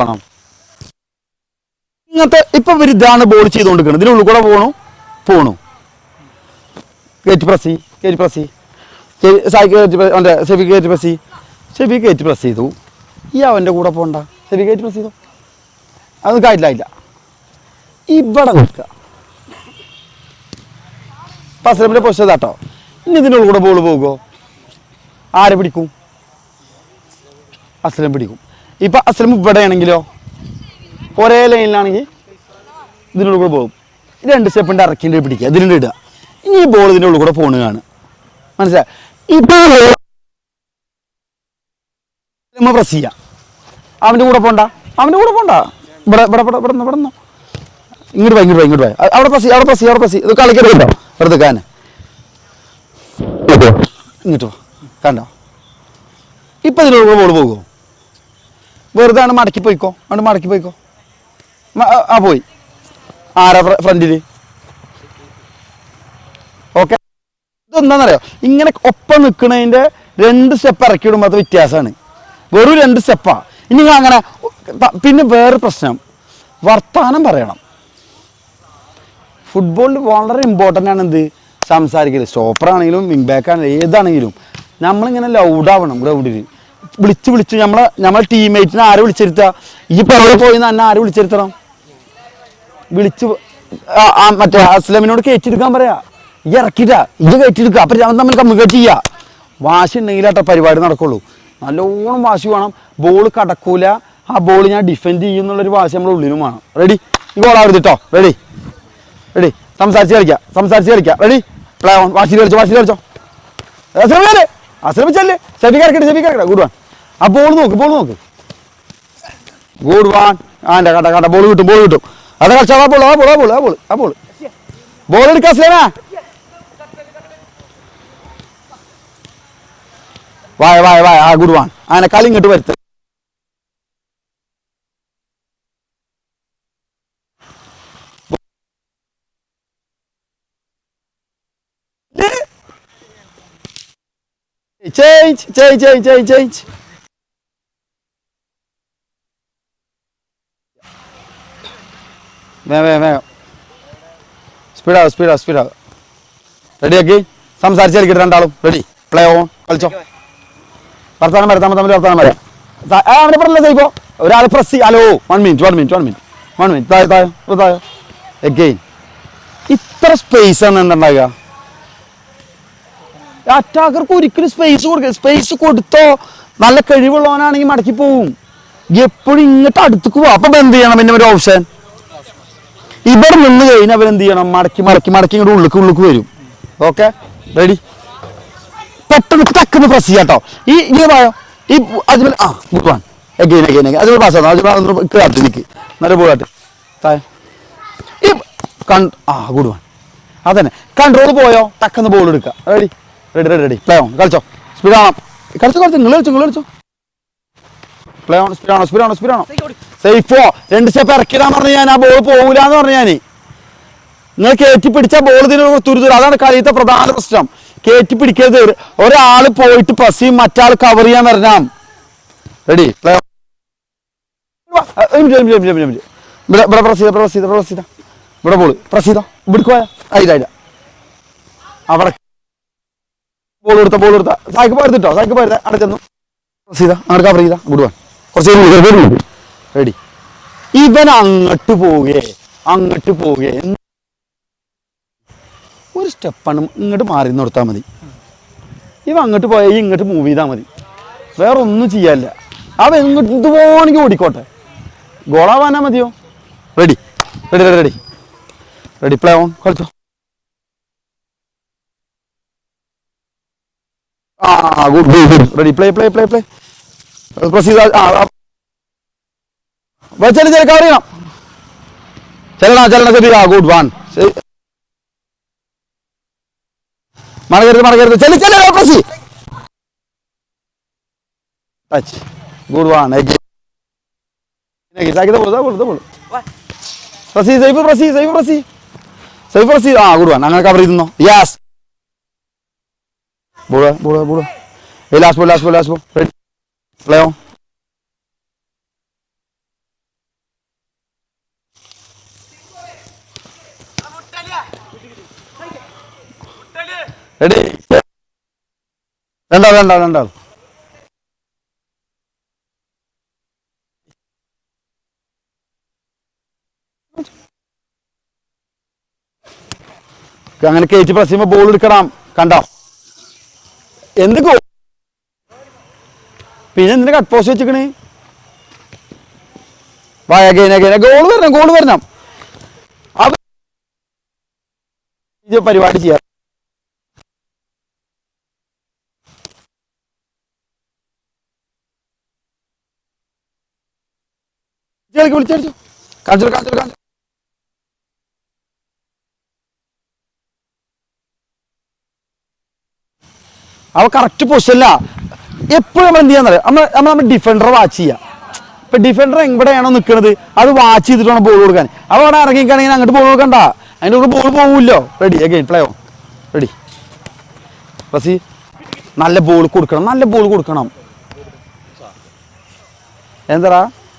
പണം ഇങ്ങനത്തെ ഇപ്പൊ ഇതാണ് ബോൾ ചെയ്തുകൊണ്ടിരിക്കുന്നത്. ഇതിനുള്ളിൽ കൂടെ പോണു കയറ്റി പ്രസ് ഷെഫി കയറ്റി പ്രസ് ചെയ്തു. ഈ അവൻ്റെ കൂടെ പോകണ്ട, ഷെഫി കയറ്റി പ്രസ് ചെയ്തു. അത് കാര്യമില്ല. ഇവിടെ നിൽക്കുക. ഇപ്പം അസ്ലമിൻ്റെ പൊസിഷൻ ഇതാട്ടോ. ഇനി ഇതിനുള്ളിൽ കൂടെ ബോൾ പോകുമോ? ആരെ പിടിക്കും? അസ്ലം പിടിക്കും. ഇപ്പം അസ്ലം ഇവിടെ ആണെങ്കിലോ ഒരേ ലൈനിലാണെങ്കിൽ ഇതിനുള്ളിൽ കൂടെ പോകും. 2 സ്റ്റെപ്പിൻ്റെ ഇറക്കിൻ്റെ പിടിക്കുക, ഇതിൻ്റെ ഇടുക. ഇനി ഈ ബോൾ ഇതിൻ്റെ ഉള്ളിൽ കൂടെ പോണുകയാണ്. മനസ്സിലായി? ഇപ്പോൾ പ്രസ് ചെയ്യാം. അവൻ്റെ കൂടെ പോണ്ട. ഇവിടെ നിന്നോ. ഇങ്ങോട്ട് പോയി. അവിടെ പ്രസ് ഇത് കളിക്കരുതല്ലോ വെറുതെ കാന്. ഇങ്ങോട്ട് പോ. കണ്ടോ? ഇപ്പം ഇതിനുള്ള ബോൾ പോകുമോ? വെറുതെ ആണ് മടക്കി പോയിക്കോ. പോയി. ആരാ ഫ്രണ്ടിൽ? ഓക്കെ. ഇതെന്താണെന്നറിയോ? ഇങ്ങനെ ഒപ്പം നിൽക്കുന്നതിൻ്റെ 2 സ്റ്റെപ്പ് ഇറക്കി വിടുമ്പോൾ അത് വ്യത്യാസമാണ്. വെറും 2 സ്റ്റെപ്പാണ്. ഇനി അങ്ങനെ പിന്നെ വേറെ പ്രശ്നം, വർത്താനം പറയണം. ഫുട്ബോളിൽ വളരെ ഇമ്പോർട്ടൻ്റ് ആണ് എന്ത് സംസാരിക്കരുത്. സ്റ്റോപ്പറാണെങ്കിലും വിങ് ബാക്ക് ആണെങ്കിലും ഏതാണെങ്കിലും നമ്മളിങ്ങനെ ലൗഡാവണം. ഗ്രൗണ്ടിൽ വിളിച്ച് നമ്മളെ ടീംമേറ്റിനെ ആരെ വിളിച്ചിരുത്തുക? ഈ പുറകെ പോയി തന്നെ ആരെ വിളിച്ചിരുത്തണം? വിളിച്ച് മറ്റേ അസ്ലമിനോട് കയറ്റിയെടുക്കാൻ പറയാ. ഈ ഇറക്കിയിട്ടാ ഇത് കയറ്റിയെടുക്കുക. അപ്പം ഞാൻ തമ്മിൽ കമ്മ്യൂണിക്കേറ്റ് ചെയ്യുക. വാശി ഉണ്ടെങ്കിലാട്ടോ പരിപാടി നടക്കുള്ളൂ. നല്ലോണം വാശി വേണം. ബോൾ കടക്കൂല, ആ ബോൾ ഞാൻ ഡിഫെൻഡ് ചെയ്യും എന്നുള്ളൊരു വാശി നമ്മുടെ ഉള്ളിലും വേണം. റെഡി? ഈ ഗോളാവരുത് കേട്ടോ. റെഡി? സംസാരിച്ച് കളിക്കാം. റെഡി? Play on. വാശി കളിച്ചോ. അശ്രമിച്ചല്ലേ? ഷെഫിക്കാർക്കിട്ട്. Good one. ആ ബോൾ നോക്ക്. Good one. കണ്ട ബോൾ കിട്ടും. അത് കളിച്ചാ ബോൾ എടുക്കാം. അസ്ലേനാ വായ. ആ ഗുഡ് വൺ. അങ്ങനെ കളി ഇങ്ങോട്ട് വരുത്ത. Change. വേഗം. സ്പീഡ്. റെഡി ആക്കി സംസാരിച്ച് കളിക്കട്ടെ രണ്ടാളും. റെഡി? Play on. കളിച്ചോ. വർത്താനം വരാം. അവനെ പറഞ്ഞില്ല സൈപ്പോ. ഒരാൾ പ്രസ് ചെയ്യും. Hello 1 minute. താഴെ. എഗെയിൻ. ഇത്ര സ്പേസ് ആണ് എന്തുണ്ടാകുക? അറ്റാക്കർക്ക് ഒരിക്കലും സ്പേസ് കൊടുത്തോ നല്ല കഴിവുള്ളവനാണെങ്കിൽ മടക്കി പോവും. എപ്പോഴും ഇങ്ങോട്ട് അടുത്തേക്ക് പോവാ. അപ്പം എന്ത് ചെയ്യണം? പിന്നെ ഒരു ഓപ്ഷൻ ഇവിടെ നിന്ന് കഴിഞ്ഞാൽ അവരെന്ത് ചെയ്യണം? മടക്കി ഇങ്ങോട്ട് ഉള്ളിലേക്ക് വരും. ഓക്കെ. റെഡി? പെട്ടെന്ന് ടക്കെന്ന് പ്രസ് ചെയ്യാട്ടോ. ഈ പായോ ഈ Ajmal good one. Again Ajmal pass ആകുന്നു. കാട്ട് നിൽക്ക് നല്ല ബോളാട്ട് താഴെ. Good one. അതന്നെ കൺട്രോൾ പോയോ ടക്കെന്ന് ബോൾ എടുക്കുക. റെഡി? Play on. കളിച്ചോ. സ്പീഡ് ആണോ? നിങ്ങൾ കളിച്ചോ. Play on. സ്പീഡ് ആണോ? സേഫോ. 2 സ്റ്റെപ്പ് ഇറക്കിടാൻ പറഞ്ഞു ഞാൻ. ആ ബോൾ പോകൂലെന്ന് പറഞ്ഞു ഞാൻ. നിങ്ങൾ കയറ്റി പിടിച്ച ബോൾ ഇതിന് തുരുതുര. അതാണ് കളിയത്തെ പ്രധാന പ്രശ്നം. കയറ്റി പിടിക്കരുത്. ഒരാൾ പോയിട്ട് പ്രസ് ചെയ്യും, മറ്റാൾ കവർ ചെയ്യാൻ വരണം. റെഡി? Play on. ഇവിടെ പ്രസ് ചെയ്ത ഇവിടെ ബോൾ പ്രസ് ചെയ്തോ. ഇവിടേക്ക് പോയാ അതില്ല. അവിടെ ബോൾ എടുത്ത സായിക്ക് പോരുത്തിട്ടോ. അവിടെ ചെന്നു പ്രസ് ചെയ്താ അങ്ങോട്ട് കവർ ചെയ്താ. Good one. കുറച്ച് റെഡി? ഇവൻ അങ്ങോട്ട് പോകേ ഒരു സ്റ്റെപ്പാണ് ഇങ്ങോട്ട് മാറി നിർത്താൽ മതി. ഇവ അങ്ങോട്ട് പോയാൽ ഇങ്ങോട്ട് മൂവ് ചെയ്താൽ മതി. വേറെ ഒന്നും ചെയ്യാനില്ല. അവൻ ഇങ്ങോട്ട് ഇതുപോണെങ്കിൽ ഓടിക്കോട്ടെ. ഗോളാവാനാ മതിയോ? റെഡി? Play on. കളിച്ചോ. ഗുഡ്. റെഡി? പ്ലേ. പ്രസ് ചെയ്താൽ കവർ ചെയ്യണം. ചെല്ലണം. Good one. മടക്കരുത്. Press. Touch. Good one. Press. Good one. അങ്ങനെ കവർ ചെയ്തോ. Yes. Ball. Last ball. Ready? Play on. Ready രണ്ടാൾ രണ്ടാൾ രണ്ടാൾ അങ്ങനെ കയറ്റി പ്രസ് ചെയ്യുമ്പോൾ ബോൾ എടുക്കണം കണ്ടോ എന്ത് ഗോൾ പിന്നെ എന്തിനാ കട്ട് പോസ്റ്റ് വെച്ചിക്കണേ ഗോൾ വരണം പരിപാടി ചെയ്യാം വിളിച്ചടിച്ചു കാണിച്ചു അവ കറക്റ്റ് പൊസിഷനല്ല എപ്പോഴും നമ്മൾ എന്ത് ചെയ്യാന്നറിയാം നമ്മൾ ഡിഫൻഡറെ വാച്ച് ചെയ്യാം ഇപ്പൊ ഡിഫൻഡർ എവിടെയാണോ നിൽക്കുന്നത് അത് വാച്ച് ചെയ്തിട്ട് വേണം ബോൾ കൊടുക്കാൻ അവ അവിടെ ഇറങ്ങിക്കാണെങ്കിൽ അങ്ങോട്ട് ബോൾ കൊടുക്കണ്ട അതിൻ്റെ കൂടെ ബോൾ പോകില്ലോ ready again play on ready റസി നല്ല ബോൾ കൊടുക്കണം എന്താ